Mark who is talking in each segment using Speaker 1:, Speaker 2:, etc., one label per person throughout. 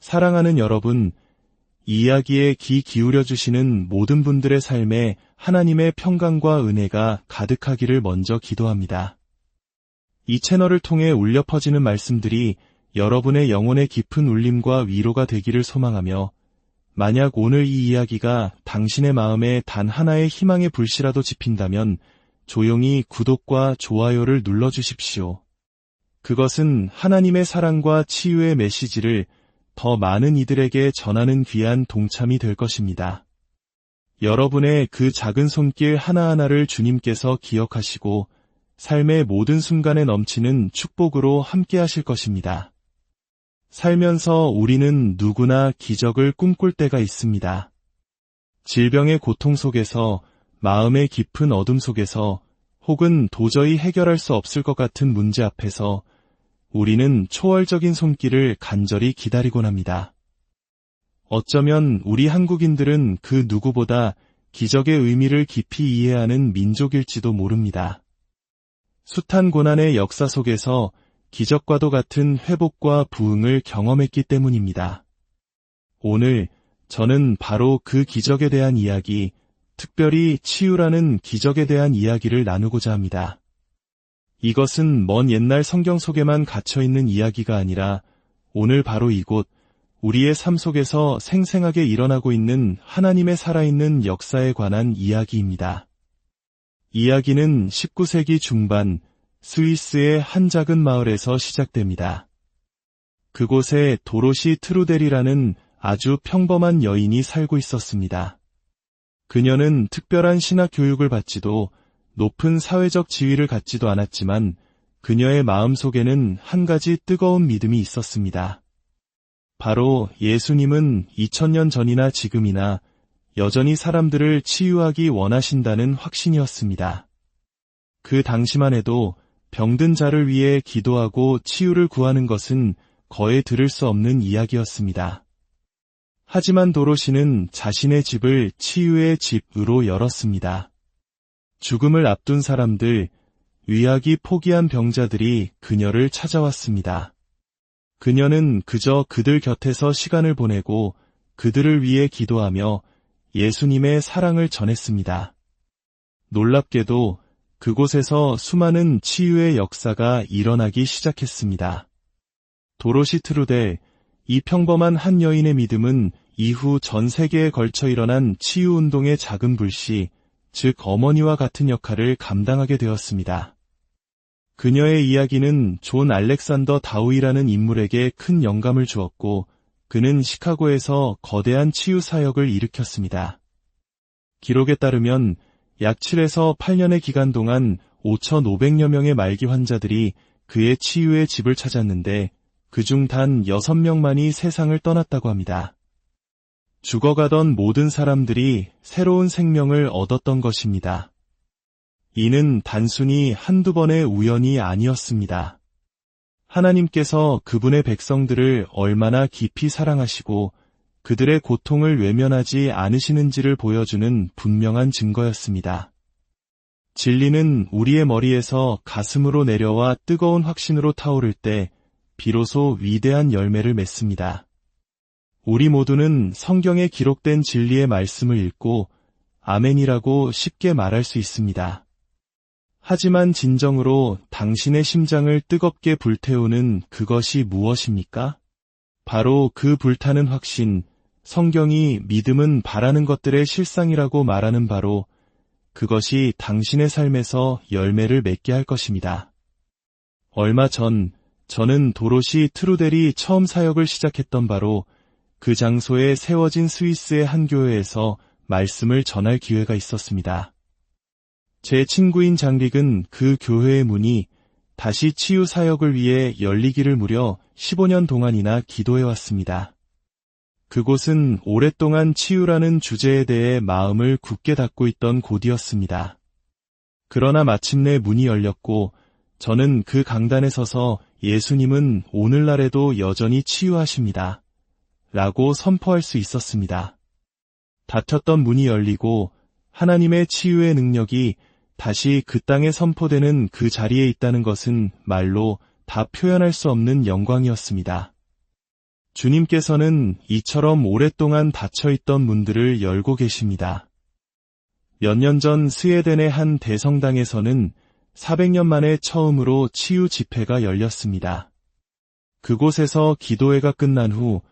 Speaker 1: 사랑하는 여러분, 이 이야기에 귀 기울여 주시는 모든 분들의 삶에 하나님의 평강과 은혜가 가득하기를 먼저 기도합니다. 이 채널을 통해 울려 퍼지는 말씀들이 여러분의 영혼의 깊은 울림과 위로가 되기를 소망하며, 만약 오늘 이 이야기가 당신의 마음에 단 하나의 희망의 불씨라도 지핀다면 조용히 구독과 좋아요를 눌러주십시오. 그것은 하나님의 사랑과 치유의 메시지를 더 많은 이들에게 전하는 귀한 동참이 될 것입니다. 여러분의 그 작은 손길 하나하나를 주님께서 기억하시고 삶의 모든 순간에 넘치는 축복으로 함께 하실 것입니다. 살면서 우리는 누구나 기적을 꿈꿀 때가 있습니다. 질병의 고통 속에서, 마음의 깊은 어둠 속에서, 혹은 도저히 해결할 수 없을 것 같은 문제 앞에서 우리는 초월적인 손길을 간절히 기다리곤 합니다. 어쩌면 우리 한국인들은 그 누구보다 기적의 의미를 깊이 이해하는 민족일지도 모릅니다. 숱한 고난의 역사 속에서 기적과도 같은 회복과 부흥을 경험했기 때문입니다. 오늘 저는 바로 그 기적에 대한 이야기, 특별히 치유라는 기적에 대한 이야기를 나누고자 합니다. 이것은 먼 옛날 성경 속에만 갇혀있는 이야기가 아니라 오늘 바로 이곳, 우리의 삶 속에서 생생하게 일어나고 있는 하나님의 살아있는 역사에 관한 이야기입니다. 이야기는 19세기 중반 스위스의 한 작은 마을에서 시작됩니다. 그곳에 도로시 트루델이라는 아주 평범한 여인이 살고 있었습니다. 그녀는 특별한 신학 교육을 받지도 높은 사회적 지위를 갖지도 않았지만 그녀의 마음속에는 한 가지 뜨거운 믿음이 있었습니다. 바로 예수님은 2000년 전이나 지금이나 여전히 사람들을 치유하기 원하신다는 확신이었습니다. 그 당시만 해도 병든 자를 위해 기도하고 치유를 구하는 것은 거의 들을 수 없는 이야기였습니다. 하지만 도로시는 자신의 집을 치유의 집으로 열었습니다. 죽음을 앞둔 사람들, 위약이 포기한 병자들이 그녀를 찾아왔습니다. 그녀는 그저 그들 곁에서 시간을 보내고 그들을 위해 기도하며 예수님의 사랑을 전했습니다. 놀랍게도 그곳에서 수많은 치유의 역사가 일어나기 시작했습니다. 도로시 트루델, 이 평범한 한 여인의 믿음은 이후 전 세계에 걸쳐 일어난 치유운동의 작은 불씨, 즉 어머니와 같은 역할을 감당하게 되었습니다. 그녀의 이야기는 존 알렉산더 다우이라는 인물에게 큰 영감을 주었고, 그는 시카고에서 거대한 치유 사역을 일으켰습니다. 기록에 따르면 약 7에서 8년의 기간 동안 5,500여 명의 말기 환자들이 그의 치유의 집을 찾았는데 그중 단 6명만이 세상을 떠났다고 합니다. 죽어가던 모든 사람들이 새로운 생명을 얻었던 것입니다. 이는 단순히 한두 번의 우연이 아니었습니다. 하나님께서 그분의 백성들을 얼마나 깊이 사랑하시고 그들의 고통을 외면하지 않으시는지를 보여주는 분명한 증거였습니다. 진리는 우리의 머리에서 가슴으로 내려와 뜨거운 확신으로 타오를 때 비로소 위대한 열매를 맺습니다. 우리 모두는 성경에 기록된 진리의 말씀을 읽고 아멘이라고 쉽게 말할 수 있습니다. 하지만 진정으로 당신의 심장을 뜨겁게 불태우는 그것이 무엇입니까? 바로 그 불타는 확신, 성경이 믿음은 바라는 것들의 실상이라고 말하는 바로 그것이 당신의 삶에서 열매를 맺게 할 것입니다. 얼마 전 저는 도로시 트루델이 처음 사역을 시작했던 바로 그 장소에 세워진 스위스의 한 교회에서 말씀을 전할 기회가 있었습니다. 제 친구인 장릭은 그 교회의 문이 다시 치유 사역을 위해 열리기를 무려 15년 동안이나 기도해왔습니다. 그곳은 오랫동안 치유라는 주제에 대해 마음을 굳게 닫고 있던 곳이었습니다. 그러나 마침내 문이 열렸고 저는 그 강단에 서서 예수님은 오늘날에도 여전히 치유하십니다. 라고 선포할 수 있었습니다. 닫혔던 문이 열리고 하나님의 치유의 능력이 다시 그 땅에 선포되는 그 자리에 있다는 것은 말로 다 표현할 수 없는 영광이었습니다. 주님께서는 이처럼 오랫동안 닫혀있던 문들을 열고 계십니다. 몇 년 전 스웨덴의 한 대성당에서는 400년 만에 처음으로 치유 집회가 열렸습니다. 그곳에서 기도회가 끝난 후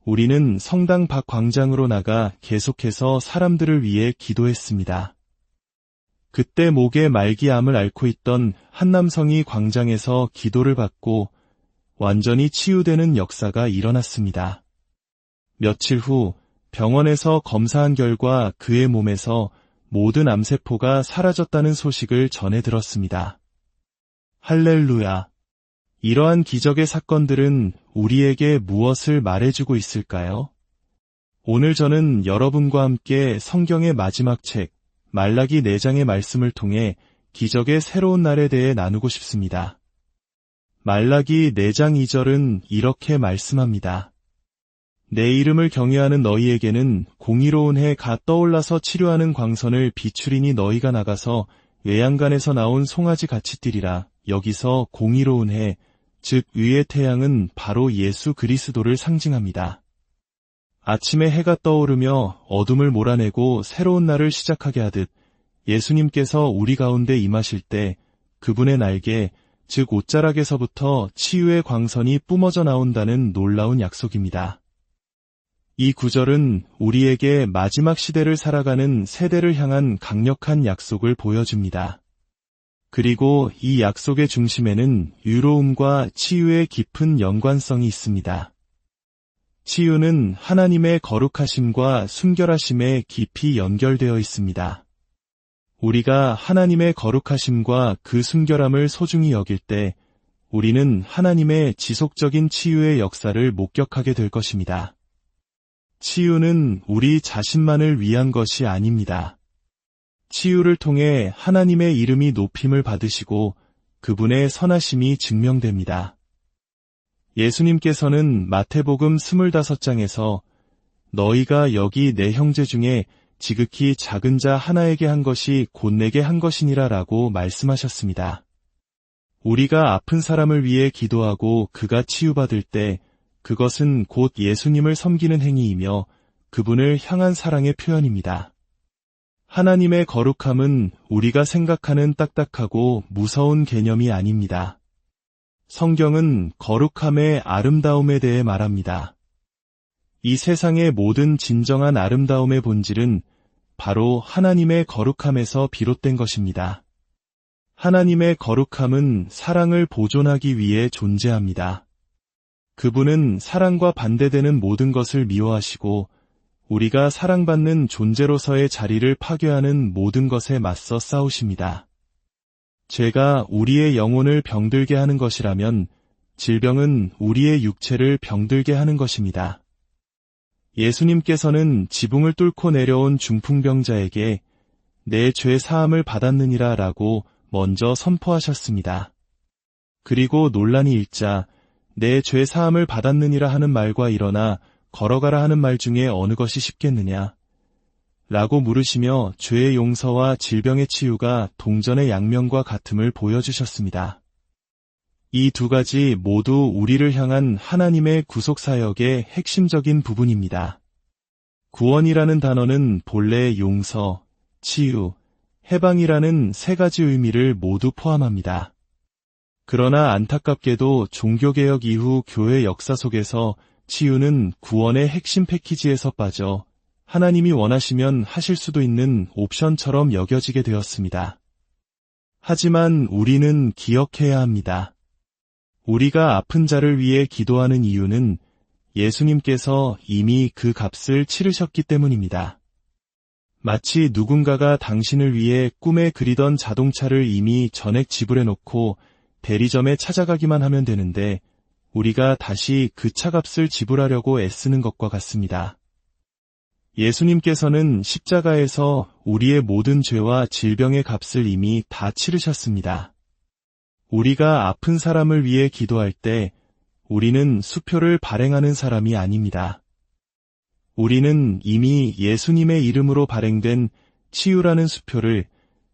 Speaker 1: 우리는 성당 밖 광장으로 나가 계속해서 사람들을 위해 기도했습니다. 그때 목에 말기암을 앓고 있던 한 남성이 광장에서 기도를 받고 완전히 치유되는 역사가 일어났습니다. 며칠 후 병원에서 검사한 결과 그의 몸에서 모든 암세포가 사라졌다는 소식을 전해 들었습니다. 할렐루야! 이러한 기적의 사건들은 우리에게 무엇을 말해주고 있을까요? 오늘 저는 여러분과 함께 성경의 마지막 책, 말라기 4장의 말씀을 통해 기적의 새로운 날에 대해 나누고 싶습니다. 말라기 4장 2절은 이렇게 말씀합니다. 내 이름을 경외하는 너희에게는 공의로운 해가 떠올라서 치료하는 광선을 비추리니 너희가 나가서 외양간에서 나온 송아지 같이 뛰리라. 여기서 공의로운 해, 즉 위의 태양은 바로 예수 그리스도를 상징합니다. 아침에 해가 떠오르며 어둠을 몰아내고 새로운 날을 시작하게 하듯 예수님께서 우리 가운데 임하실 때 그분의 날개, 즉 옷자락에서부터 치유의 광선이 뿜어져 나온다는 놀라운 약속입니다. 이 구절은 우리에게 마지막 시대를 살아가는 세대를 향한 강력한 약속을 보여줍니다. 그리고 이 약속의 중심에는 유로움과 치유의 깊은 연관성이 있습니다. 치유는 하나님의 거룩하심과 순결하심에 깊이 연결되어 있습니다. 우리가 하나님의 거룩하심과 그 순결함을 소중히 여길 때 우리는 하나님의 지속적인 치유의 역사를 목격하게 될 것입니다. 치유는 우리 자신만을 위한 것이 아닙니다. 치유를 통해 하나님의 이름이 높임을 받으시고 그분의 선하심이 증명됩니다. 예수님께서는 마태복음 25장에서 너희가 여기 내 형제 중에 지극히 작은 자 하나에게 한 것이 곧 내게 한 것이니라 라고 말씀하셨습니다. 우리가 아픈 사람을 위해 기도하고 그가 치유받을 때 그것은 곧 예수님을 섬기는 행위이며 그분을 향한 사랑의 표현입니다. 하나님의 거룩함은 우리가 생각하는 딱딱하고 무서운 개념이 아닙니다. 성경은 거룩함의 아름다움에 대해 말합니다. 이 세상의 모든 진정한 아름다움의 본질은 바로 하나님의 거룩함에서 비롯된 것입니다. 하나님의 거룩함은 사랑을 보존하기 위해 존재합니다. 그분은 사랑과 반대되는 모든 것을 미워하시고 우리가 사랑받는 존재로서의 자리를 파괴하는 모든 것에 맞서 싸우십니다. 죄가 우리의 영혼을 병들게 하는 것이라면 질병은 우리의 육체를 병들게 하는 것입니다. 예수님께서는 지붕을 뚫고 내려온 중풍병자에게 내 죄 사함을 받았느니라 라고 먼저 선포하셨습니다. 그리고 논란이 일자 내 죄 사함을 받았느니라 하는 말과 일어나 걸어가라 하는 말 중에 어느 것이 쉽겠느냐 라고 물으시며 죄의 용서와 질병의 치유가 동전의 양면과 같음을 보여주셨습니다. 이 두 가지 모두 우리를 향한 하나님의 구속사역의 핵심적인 부분입니다. 구원이라는 단어는 본래 용서, 치유, 해방이라는 세 가지 의미를 모두 포함합니다. 그러나 안타깝게도 종교개혁 이후 교회 역사 속에서 치유는 구원의 핵심 패키지에서 빠져 하나님이 원하시면 하실 수도 있는 옵션처럼 여겨지게 되었습니다. 하지만 우리는 기억해야 합니다. 우리가 아픈 자를 위해 기도하는 이유는 예수님께서 이미 그 값을 치르셨기 때문입니다. 마치 누군가가 당신을 위해 꿈에 그리던 자동차를 이미 전액 지불해놓고 대리점에 찾아가기만 하면 되는데 우리가 다시 그 차값을 지불하려고 애쓰는 것과 같습니다. 예수님께서는 십자가에서 우리의 모든 죄와 질병의 값을 이미 다 치르셨습니다. 우리가 아픈 사람을 위해 기도할 때 우리는 수표를 발행하는 사람이 아닙니다. 우리는 이미 예수님의 이름으로 발행된 치유라는 수표를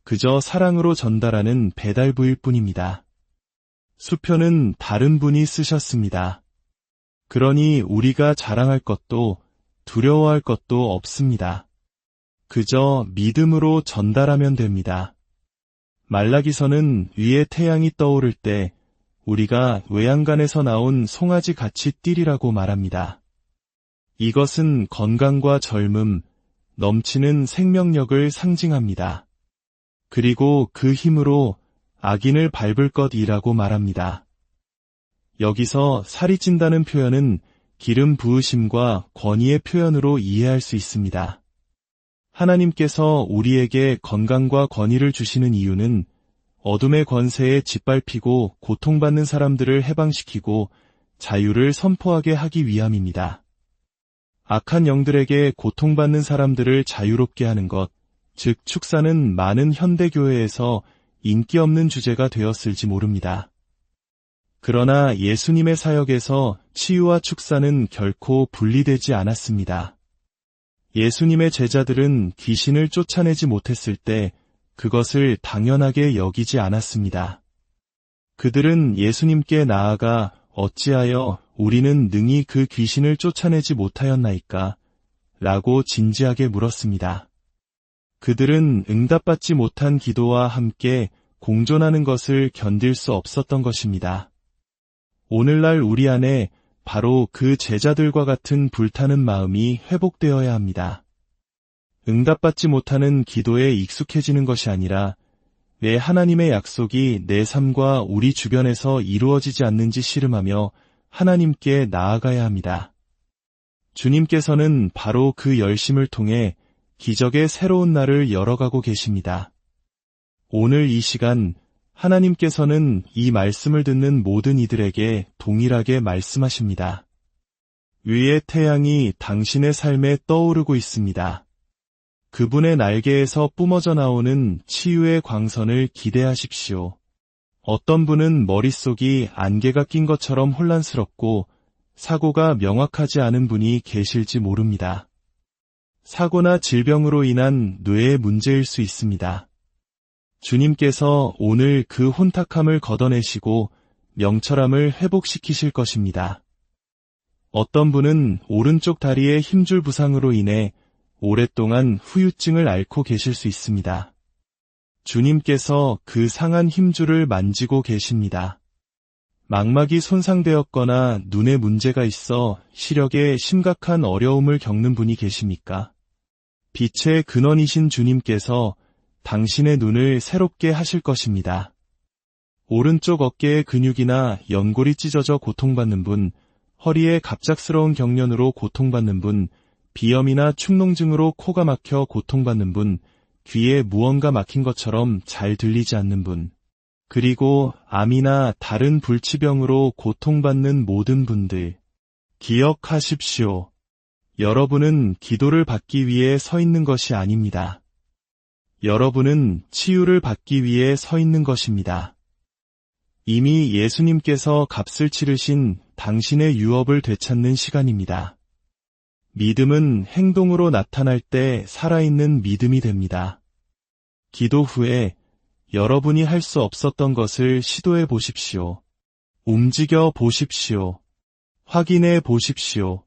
Speaker 1: 그저 사랑으로 전달하는 배달부일 뿐입니다. 수표는 다른 분이 쓰셨습니다. 그러니 우리가 자랑할 것도 두려워할 것도 없습니다. 그저 믿음으로 전달하면 됩니다. 말라기서는 위에 태양이 떠오를 때 우리가 외양간에서 나온 송아지 같이 뛰리라고 말합니다. 이것은 건강과 젊음, 넘치는 생명력을 상징합니다. 그리고 그 힘으로 악인을 밟을 것이라고 말합니다. 여기서 살이 찐다는 표현은 기름 부으심과 권위의 표현으로 이해할 수 있습니다. 하나님께서 우리에게 건강과 권위를 주시는 이유는 어둠의 권세에 짓밟히고 고통받는 사람들을 해방시키고 자유를 선포하게 하기 위함입니다. 악한 영들에게 고통받는 사람들을 자유롭게 하는 것, 즉 축사는 많은 현대교회에서 인기 없는 주제가 되었을지 모릅니다. 그러나 예수님의 사역에서 치유와 축사는 결코 분리되지 않았습니다. 예수님의 제자들은 귀신을 쫓아내지 못했을 때 그것을 당연하게 여기지 않았습니다. 그들은 예수님께 나아가 어찌하여 우리는 능히 그 귀신을 쫓아내지 못하였나이까? 라고 진지하게 물었습니다. 그들은 응답받지 못한 기도와 함께 공존하는 것을 견딜 수 없었던 것입니다. 오늘날 우리 안에 바로 그 제자들과 같은 불타는 마음이 회복되어야 합니다. 응답받지 못하는 기도에 익숙해지는 것이 아니라 왜 하나님의 약속이 내 삶과 우리 주변에서 이루어지지 않는지 씨름하며 하나님께 나아가야 합니다. 주님께서는 바로 그 열심을 통해 기적의 새로운 날을 열어가고 계십니다. 오늘 이 시간 하나님께서는 이 말씀을 듣는 모든 이들에게 동일하게 말씀하십니다. 위의 태양이 당신의 삶에 떠오르고 있습니다. 그분의 날개에서 뿜어져 나오는 치유의 광선을 기대하십시오. 어떤 분은 머릿속이 안개가 낀 것처럼 혼란스럽고 사고가 명확하지 않은 분이 계실지 모릅니다. 사고나 질병으로 인한 뇌의 문제일 수 있습니다. 주님께서 오늘 그 혼탁함을 걷어내시고 명철함을 회복시키실 것입니다. 어떤 분은 오른쪽 다리의 힘줄 부상으로 인해 오랫동안 후유증을 앓고 계실 수 있습니다. 주님께서 그 상한 힘줄을 만지고 계십니다. 망막이 손상되었거나 눈에 문제가 있어 시력에 심각한 어려움을 겪는 분이 계십니까? 빛의 근원이신 주님께서 당신의 눈을 새롭게 하실 것입니다. 오른쪽 어깨의 근육이나 연골이 찢어져 고통받는 분, 허리에 갑작스러운 경련으로 고통받는 분, 비염이나 축농증으로 코가 막혀 고통받는 분, 귀에 무언가 막힌 것처럼 잘 들리지 않는 분, 그리고 암이나 다른 불치병으로 고통받는 모든 분들, 기억하십시오. 여러분은 기도를 받기 위해 서 있는 것이 아닙니다. 여러분은 치유를 받기 위해 서 있는 것입니다. 이미 예수님께서 값을 치르신 당신의 유업을 되찾는 시간입니다. 믿음은 행동으로 나타날 때 살아있는 믿음이 됩니다. 기도 후에 여러분이 할 수 없었던 것을 시도해 보십시오. 움직여 보십시오. 확인해 보십시오.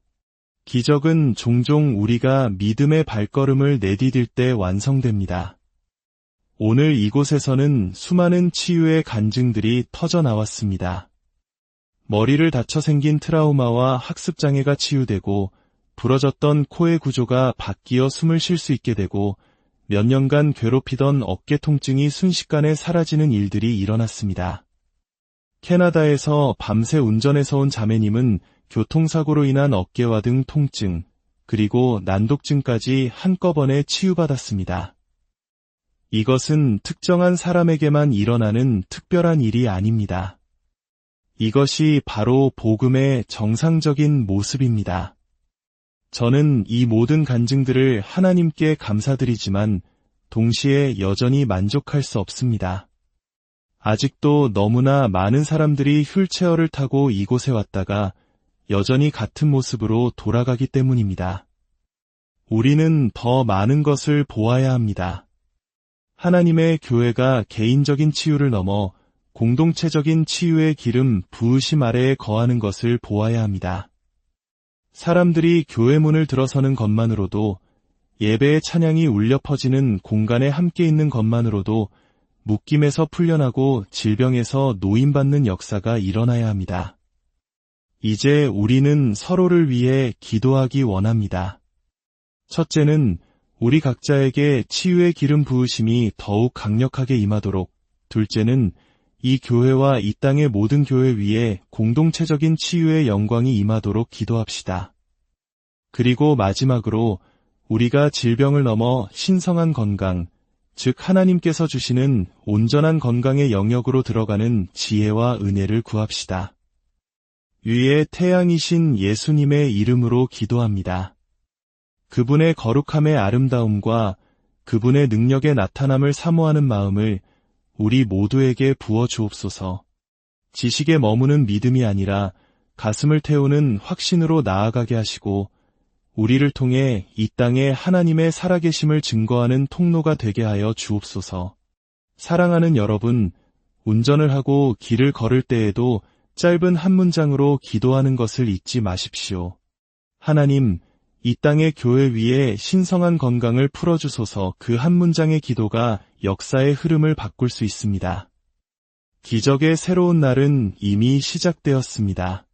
Speaker 1: 기적은 종종 우리가 믿음의 발걸음을 내디딜 때 완성됩니다. 오늘 이곳에서는 수많은 치유의 간증들이 터져 나왔습니다. 머리를 다쳐 생긴 트라우마와 학습장애가 치유되고 부러졌던 코의 구조가 바뀌어 숨을 쉴 수 있게 되고 몇 년간 괴롭히던 어깨 통증이 순식간에 사라지는 일들이 일어났습니다. 캐나다에서 밤새 운전해서 온 자매님은 교통사고로 인한 어깨와 등 통증, 그리고 난독증까지 한꺼번에 치유받았습니다. 이것은 특정한 사람에게만 일어나는 특별한 일이 아닙니다. 이것이 바로 복음의 정상적인 모습입니다. 저는 이 모든 간증들을 하나님께 감사드리지만 동시에 여전히 만족할 수 없습니다. 아직도 너무나 많은 사람들이 휠체어를 타고 이곳에 왔다가 여전히 같은 모습으로 돌아가기 때문입니다. 우리는 더 많은 것을 보아야 합니다. 하나님의 교회가 개인적인 치유를 넘어 공동체적인 치유의 기름 부으심 아래에 거하는 것을 보아야 합니다. 사람들이 교회 문을 들어서는 것만으로도, 예배의 찬양이 울려 퍼지는 공간에 함께 있는 것만으로도 묶임에서 풀려나고 질병에서 노임받는 역사가 일어나야 합니다. 이제 우리는 서로를 위해 기도하기 원합니다. 첫째는 우리 각자에게 치유의 기름 부으심이 더욱 강력하게 임하도록, 둘째는 이 교회와 이 땅의 모든 교회 위에 공동체적인 치유의 영광이 임하도록 기도합시다. 그리고 마지막으로 우리가 질병을 넘어 신성한 건강, 즉 하나님께서 주시는 온전한 건강의 영역으로 들어가는 지혜와 은혜를 구합시다. 위의 태양이신 예수님의 이름으로 기도합니다. 그분의 거룩함의 아름다움과 그분의 능력의 나타남을 사모하는 마음을 우리 모두에게 부어 주옵소서. 지식에 머무는 믿음이 아니라 가슴을 태우는 확신으로 나아가게 하시고, 우리를 통해 이 땅에 하나님의 살아계심을 증거하는 통로가 되게 하여 주옵소서. 사랑하는 여러분, 운전을 하고 길을 걸을 때에도 짧은 한 문장으로 기도하는 것을 잊지 마십시오. 하나님, 이 땅의 교회 위에 신성한 건강을 풀어주소서. 그 한 문장의 기도가 역사의 흐름을 바꿀 수 있습니다. 기적의 새로운 날은 이미 시작되었습니다.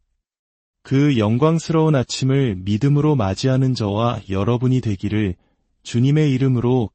Speaker 1: 그 영광스러운 아침을 믿음으로 맞이하는 저와 여러분이 되기를 주님의 이름으로